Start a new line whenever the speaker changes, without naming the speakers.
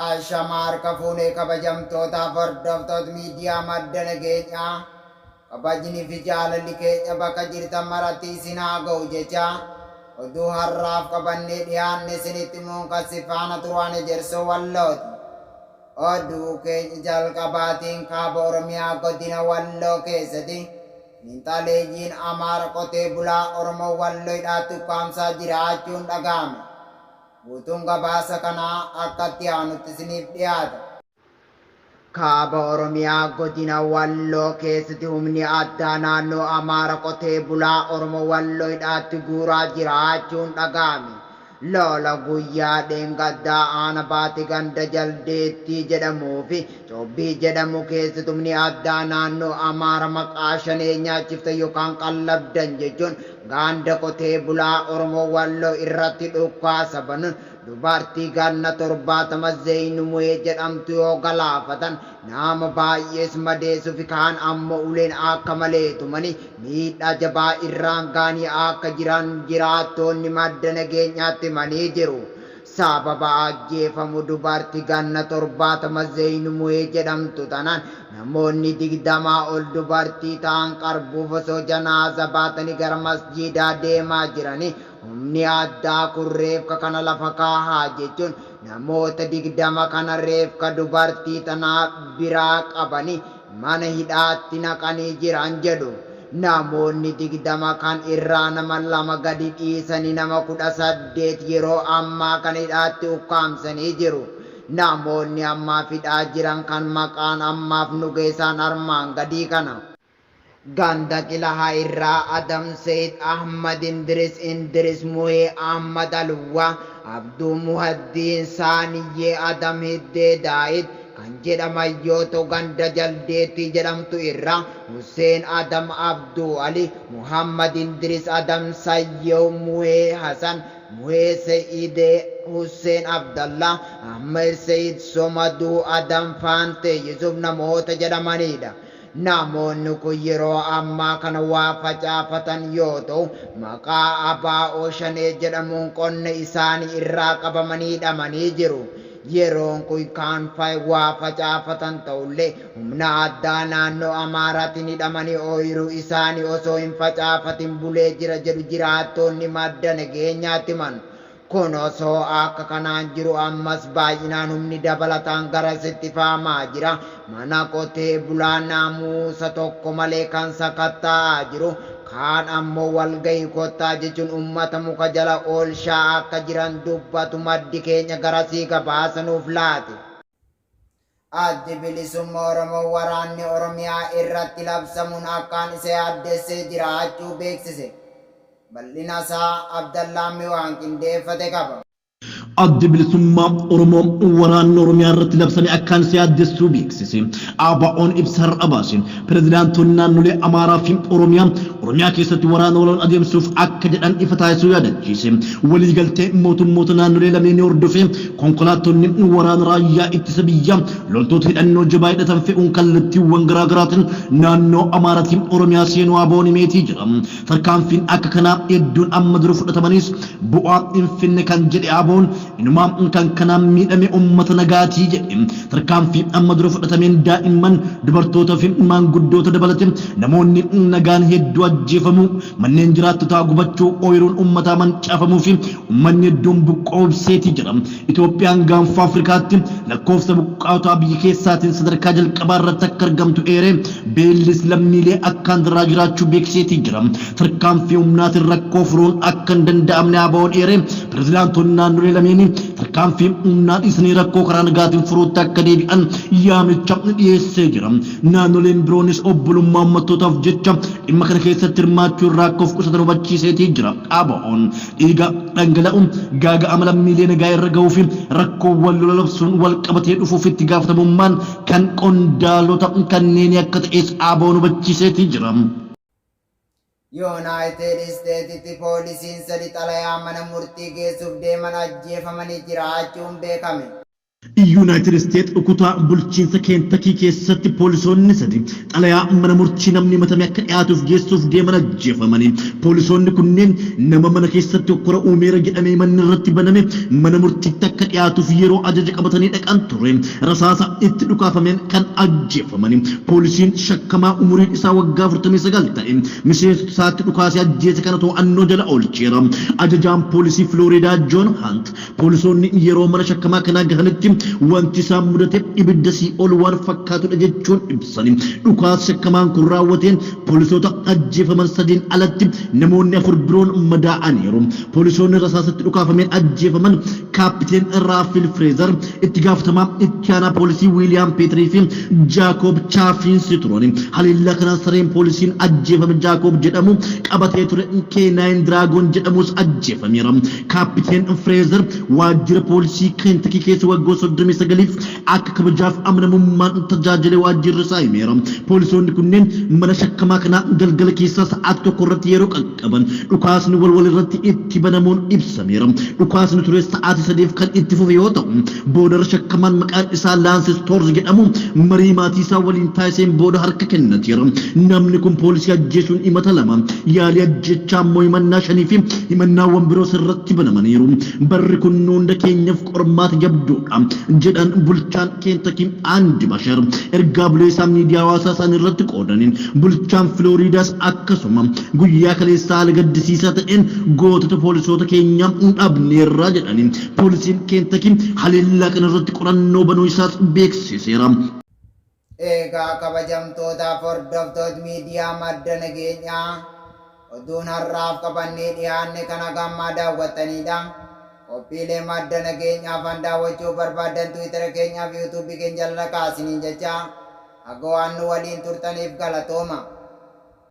Ashamar kafune kabajamtoota hordoftoota miidiyaa madda nageenyaa kabajni fi jaalalli keenya bakka jirtan maratti isin haa ga'u jecha oduu har'aaf qabannee dhiyaanne isinitti muunqassi faana turaan ejersoo wallooti. Oduu keenya jalqabaatiin kaaba Oromiyaa godina Walloo keessatti xiinxaleeyyiin Amaara qotee bulaa Oromoo Walloodhaatti ukkaamsaa jiraachuun dhaga'ame. Guutuun gabaasa kanaa akkatti aanutti isiniif dhiyaata. Kaaba Oromiyaa godina Walloo keessatti humni addaa naannoo Amaara qotee bulaa Oromoo Walloodhaatti guuraa jiraachuun dhaga'ame. Lola guyyaa dheengaddaa aana baate ganda jaldeettii jedhamuu fi cobbii jedhamu keessatti humni addaa naannoo Amaara maqaa shanee nyaachifte yookaan qallabdan jechuun ganda qotee bulaa Oromoo Walloo irratti dhukaasa banuun dubartii ganna 70 Zeenumu'ee jedhamtu yoo galaafatan nama baay'ees madeessuuf kaan ammoo uleen akka malee tumanii miidhaa jabaa irraan gaanii akka jiran jiraattonni madda nageenyaatti himanii jiru. Sababa ajjeefamuu dubartii ganna 70 Zeenumu'ee jedhamtu tanaan namoonni 20 ol dubartii ta'an qarbuuf osoo janaaza baatanii gara masjiidaa deemaa jiranii humni addaa kun reefka kana lafa kaahaa jechuun namoota 20 kana reefka dubartii tanaa biraa qabanii mana hidhaatti naqanii jiran jedhu. Namoonni 20 kan irraa nama 2 gadi dhiisanii nama 18 yeroo ammaa kan hidhaatti ukkaamsanii jiru. Namoonni ammaaf hidhaa jiran kan maqaan ammaaf nu geessan armaan gadii kana. Ganda Qilahaa irraa Adam Said Ahmad Indiris Muhee Ahmad Alwaa Abduu Muhaddiin Saaniyyee Adam Hiddee Daa'id kan jedhaman yoo ta'u ganda jaldeettii jedhamtu irraa Hussein Adam Abduu Ali Muhammad Indiris Adam Sayyew Muhee Hasan Muhee Sayyidee Hussein Abdallah Ahmed Said Somaduu Adam Faante Yusuf namoota jedhamanidha. Namoonni kun yeroo ammaa kana waa facaafatan yoo ta'u maqaa Abaa'oo Shanee jedhamuun qonna isaanii irraa qabamanii hidhamanii jiru. Yeroon kun kan waa facaafatan ta'ullee humna addaa naannoo Amaaraatiin hidhamanii ooyiruu isaanii osoo hin facaafatin bulee jira jedhu jiraattonni madda nageenyaatti himan. Kun osoo akka kanaan jiru ammas baay'inaan humni dabalataan garasitti faamaa jira. Mana qotee bulaa naamusa tokko malee kan sakatta'aa jiru. Kaan ammoo walgahii kottaa jechuun uummata muka jala oolshaa akka jiran dubbatu maddi keenya garasii gabaasanuuf laate. Addi bilisummaa Oromoo waraanni Oromiyaa irratti labsamuun akkaan isa yaaddessee jiraachuu beeksise. Bal'ina isaa Abdallaa Miwaan qindeeffate qaba.
Addi bilisummaa Oromoo waraanni Oromiyaa irratti labsanii akkaan isa yaaddessuu beeksise. ABO'n ibsa har'a baase. Pireezidaantoonni naannolee Amaaraa fi Oromiyaa keessatti waraana waloon adeemsuuf akka jedhan ifa taasisuu yaadachiise. Waliigaltee mootummoota naannolee lameenii hordofee konkolaattonni waraana raayyaa ittisa biyyaa loltoota hidhannoo jabaa hidhatan fe'uun kallattiiwwan garaagaraatiin naannoo Amaaraa fi Oromiyaa seenuu ABO'n himeetii jira. Tarkaanfiin akka kanaa hedduun amma dura fudhatamanis bu'aa hin finne kan jedhe ABO'n inumaa kan kanaan miidhame uummata nagaatii jedhe. Tarkaanfii amma dura fudhatameen daa'imman dubartoota fi maanguddoota dabalate namoonni nagaan hedduu ajjeefamu manneen jiraattotaa gubachuu ooyiruun uummataa mancaafamuu fi uummanni hedduun buqqoobseetii jira. Itoophiyaan gaanfa Afrikaatti lakkoofsa buqqaataa biyya keessaatiin sadarkaa jalqabaa irratti akka argamtu eeree beellis lammiilee akkaan daraa jiraachuu beeksiseetii jira. Tarkaanfii humnaatiin rakkoo furuun akka hin danda'amne ABO'n eeree pireezidaantoonni naannolee lameenii tarkaanfii humnaa dhiisanii rakkoo karaa nagaatiin furuutti akka deebi'an yaamicha dhiyeessee jira. Naannoleen biroonis obbolummaa uummattootaaf jecha dhimma kana keessatti hirmaachuu irraa akka of qusatan hubachiiseetii jira. ABO'n dhiiga dhangala'uun gaaga'ama lammiilee nagaa irra gahuu fi rakkoowwan lola labsuun wal qabatee dhufuuf itti gaafatamummaan kan qondaalota kanneen akka ta'es ABO'n hubachiiseetii jira.
Yuunaayitid Isteetsitti poolisiin 3 xalayaa mana murtii geessuuf deeman ajjeefamanii jiraachuun beekame.
United States kutaa bulchiinsa Kentucky keessatti poolisoonni sadi xalayaa mana murtii namni matame akka dhiyaatuuf geessuuf deeman ajjeefamanii poolisoonni kunneen nama mana keessatti okkora uumeera jedhamee manni irratti baname mana murtiitti akka dhiyaatuuf yeroo ajaja qabatanii dhaqan ture rasaasa itti dhukaafameen kan ajjeefamanii poolisiin shakkamaa umuriin isaa waggaa 49 ta'e miseensota isaatti dhukaasee ajjeese kana to'annoo jala oolcheera ajajaan poolisii Florida John Hunt poolisoonni yeroo mana shakkamaa kana gahanitti wanti isaan mudate ibidda ol waan fakkaatudha jechuun ibsani dhukaasa shakkamaan kun raawwateen poolisoota ajjeefaman sadiin alatti namoonni 4 biroon madaa'aniiru poolisoonni rasaasatti dhukaafameen ajjeefaman kaapiteen Raafil Freezer itti gaafatamaa itti aanaa poolisii William Petrii fi Jaakob Chaafins turani haliilla kana sareen poolisiin ajjeefame Jaakob jedhamu qabatee ture K9 Dragon jedhamus ajjeefameera kaapiteen Freezer waajjira poolisii Kentucky keessa waggoota 39 akka kabajaaf amanamummaan tajaajila waajjirri isaa himeera poolisoonni kunneen mana shakkamaa kana galgala keessa sa'aatii tokko irratti yeroo qaqqaban dhukaasni wal irratti itti banamuun ibsameera dhukaasni ture sa'aatii 3 kan itti fufe yoo ta'u booda shakkamaan maqaan isaa Lance Storrs jedhamu marii maatii isaa waliin taasiseen booda harka kennateera namni kun poolisii ajjeesuun himata lama yaalii ajjechaa immoo himannaa 5 fi himannaawwan biroo irratti banamaniiru barri kun hunda keenyaaf qormaata jabduudha jedhan bulchaan Kentucky Andy Bashar ergaa buleessaa miidiyaa hawaasaa isaan irratti qoodaniin bulchaan Floridaas akkasuma guyyaa kaleessaa haala gaddisiisaa ta'een gootota poolisoota keenya dhabneerra jedhaniin poolisiin Kentucky haleellaa kana irratti qorannoo banuu isaas beeksiseera.
Egaa kabajamtootaaf hordoftoota miidiyaa madda nageenyaa oduun har'aaf qabannee dhiyaanne kana gammaa daawwattanidha. Qophiilee madda nageenyaaf daawwachuu barbaadan Tiwiitara keenyaa fi yuutuubii keenya jalaa kaasiniin jecha akka waan nu waliin turtaniif galatooma.